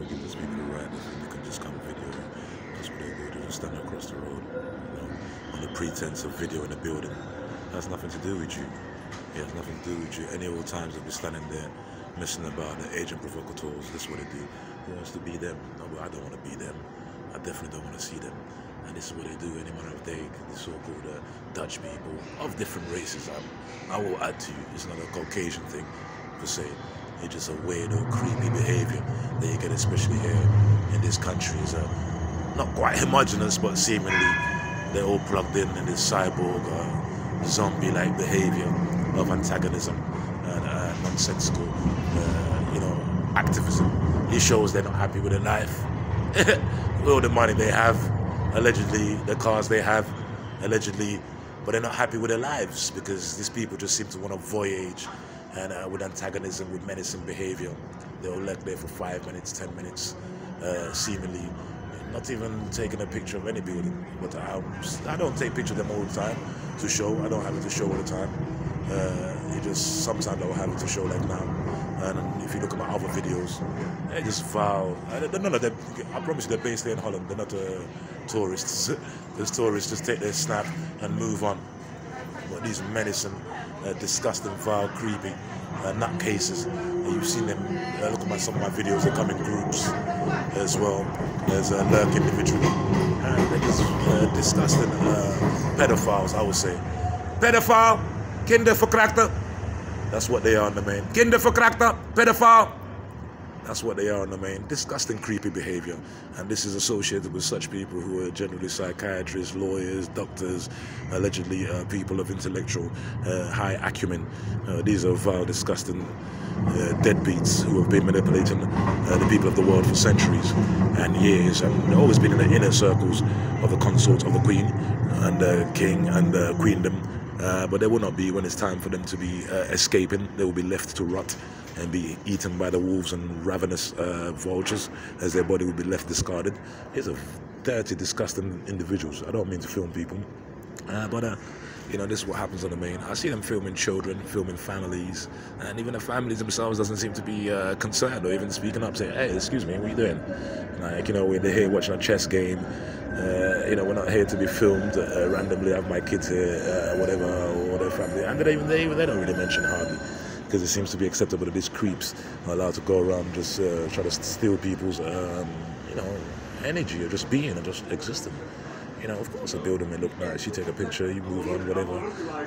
give these people a ride. They can just come video you. That's what they do. They just stand across the road, on the pretense of video in the building. It has nothing to do with you. It has nothing to do with you. Any old times they'll be standing there messing about, the agent provocateurs. That's what they do. Who wants to be them? No, I don't want to be them. I definitely don't want to see them. And this is what they do any matter of day. The so-called Dutch people of different races. I will add to you, it's not a Caucasian thing per se. It's just a weirdo, creepy behavior that you get, especially here in this country. Is not quite homogenous, but seemingly they're all plugged in this cyborg, zombie-like behavior of antagonism and nonsensical, activism. It shows they're not happy with their life. With all the money they have, allegedly, the cars they have, allegedly, but they're not happy with their lives because these people just seem to want to voyage and with antagonism, with menacing behavior. They'll lurk there for 5 minutes, 10 minutes, seemingly not even taking a picture of any building. But I don't take pictures of them all the time to show. I don't have it to show all the time. It just sometimes I will have it to show like now. And if you look at my other videos, they just vow. None of them, I promise you, they're based there in Holland. They're not tourists. Those tourists just take their snap and move on. But these menacing, disgusting, vile, creepy nutcases. You've seen them. Look at some of my videos. They come in groups as well as lurk individually. They're just disgusting pedophiles, I would say. Pedophile, kinderverkrachter. That's what they are in the main. Kinderverkrachter, pedophile. That's what they are in the main. Disgusting, creepy behavior. And this is associated with such people who are generally psychiatrists, lawyers, doctors, allegedly people of intellectual high acumen. These are vile, disgusting deadbeats who have been manipulating the people of the world for centuries and years, and always been in the inner circles of the consorts of the Queen and the King and the Queendom. But they will not be when it's time for them to be escaping. They will be left to rot and be eaten by the wolves and ravenous vultures, as their body will be left discarded. These are dirty, disgusting individuals. I don't mean to film people, but this is what happens on the main. I see them filming children, filming families, and even the families themselves doesn't seem to be concerned or even speaking up, saying, "Hey, excuse me, what are you doing?" Like, they're here watching a chess game. We're not here to be filmed randomly. I have my kids here, whatever, or their family, and they don't really mention hardly, because it seems to be acceptable that these creeps are allowed to go around just try to steal people's, energy, or just being, or just existing. Of course, a building may look nice. You take a picture, you move on, whatever.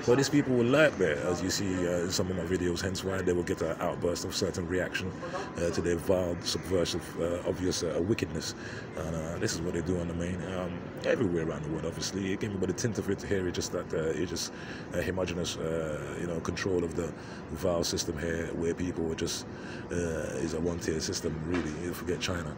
But these people will lurk there, as you see in some of my videos, hence why they will get an outburst of certain reaction to their vile, subversive, obvious wickedness. And this is what they do on the main. Everywhere around the world, obviously. It gave me but a tint of it here. It's just that it's just a homogenous, control of the vile system here, where people are just is a one-tier system, really. You forget China.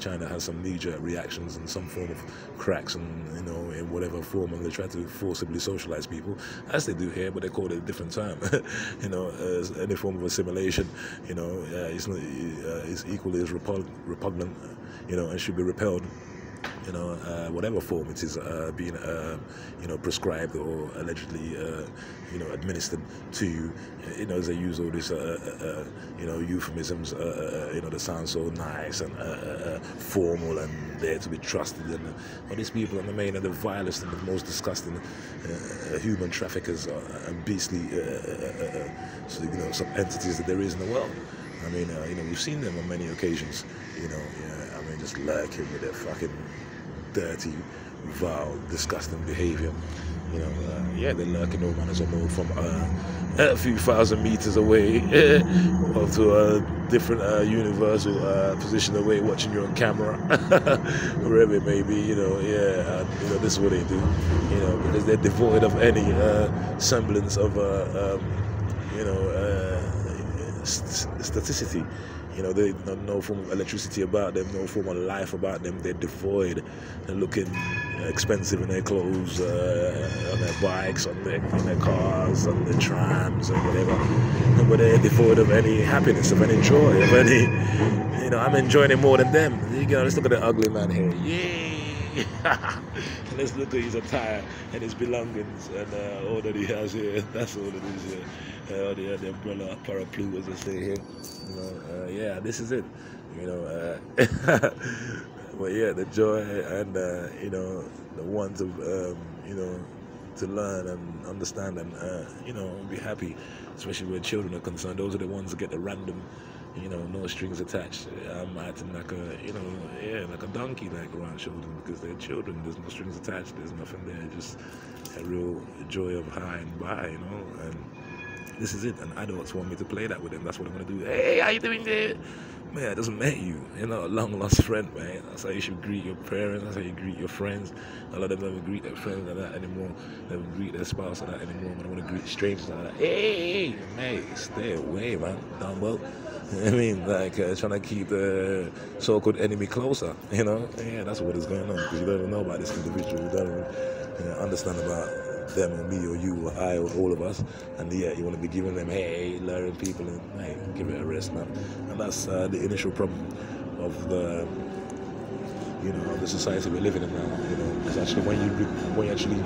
China has some knee-jerk reactions and some form of cracks and in whatever form, and they try to forcibly socialize people, as they do here, but they call it a different term. As any form of assimilation, is equally as repugnant, and should be repelled. Whatever form it is being, prescribed or allegedly, administered to you. As they use all these, euphemisms, that sound so nice and formal and there to be trusted. And all these people on the main are the vilest and the most disgusting human traffickers and beastly, some entities that there is in the world. I mean, we've seen them on many occasions. Just lurking with their fucking dirty, vile, disgusting behavior. They're lurking no manners of mode from a few thousand meters away up to a different universal position away, watching you on camera, wherever it may be. This is what they do. Because they're devoid of any semblance of staticity. They no form of electricity about them, no form of life about them. They're devoid and looking expensive in their clothes, on their bikes, in their cars, on their trams, or whatever. But they're devoid of any happiness, of any joy, of any. I'm enjoying it more than them. Let's look at the ugly man here. Yeah. Let's look at his attire and his belongings and all that he has here. That's all it is here. The umbrella, parapluie, as I say here. You know, yeah, this is it. You know, but yeah, the joy and you know, the want of you know, to learn and understand and you know, be happy, especially when children are concerned. Those are the ones that get the random, you know, no strings attached. I'm acting like a, you know, yeah, like a donkey, like around children, because they're children. There's no strings attached. There's nothing there. Just a real joy of high and by, you know. And this is it. And adults want me to play that with them. That's what I'm gonna do. Hey, how you doing there? Man, it doesn't make you, you know, a long lost friend, man. That's how you should greet your parents. That's how you greet your friends. A lot of them don't greet their friends like that anymore. They don't greet their spouse like that anymore. They don't want to greet strangers like that. Hey, mate, stay away, man. Dumbo. I mean, like trying to keep the so-called enemy closer, you know? Yeah, that's what is going on, because you don't even know about this individual. You don't even understand about them or me or you or I or all of us, and yet you want to be giving them, hey, luring people, and hey, give it a rest, man. And that's the initial problem of the, you know, of the society we're living in now. You know, because actually when you actually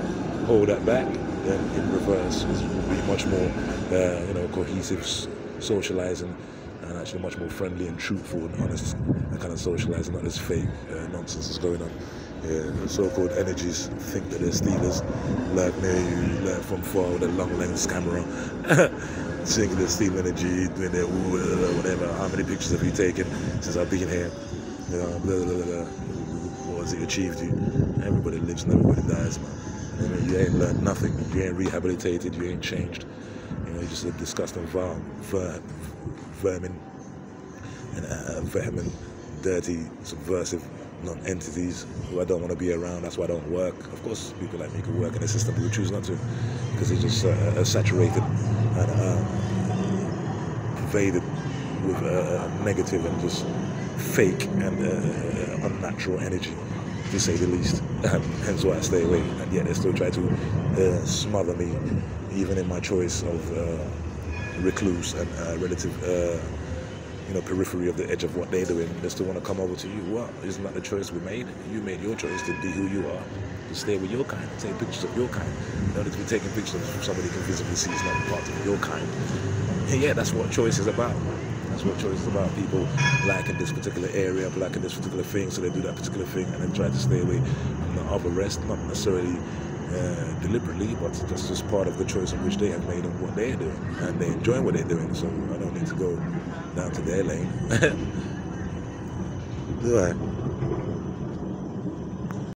hold that back, then in reverse it will be much more, you know, cohesive socializing, and actually much more friendly and truthful and honest, and kind of socializing, not this fake nonsense that's going on. Yeah, the so-called energies think that they're Steelers, like near you, like from far with a long lens camera, seeing the Steel energy, doing their whatever. How many pictures have you taken since I've been here? You know, blah, blah, blah, blah. What has it achieved you? Everybody lives and everybody dies, man. I mean, you ain't learned nothing. You ain't rehabilitated. You ain't changed. You know, you're just a disgusting vermin and vehement, dirty, subversive non-entities who I don't want to be around. That's why I don't work. Of course, people like me can work in a system, but we choose not to, because it's just saturated and pervaded with negative and just fake and unnatural energy, to say the least. Hence why I stay away. And yet they still try to smother me, even in my choice of recluse and relative you know, periphery of the edge of what they're doing. They still want to come over to you. What? Isn't that the choice we made? You made your choice to be who you are, to stay with your kind, take pictures of your kind. You don't need to be taking pictures from somebody you can visibly see is not part of your kind. And yeah, that's what choice is about. That's what choice is about. People liking this particular area, liking this particular thing, so they do that particular thing and then try to stay away from the other rest, not necessarily deliberately, but that's just part of the choice in which they have made of what they're doing, and they're enjoying what they're doing, so I don't need to go down to their lane. Do I?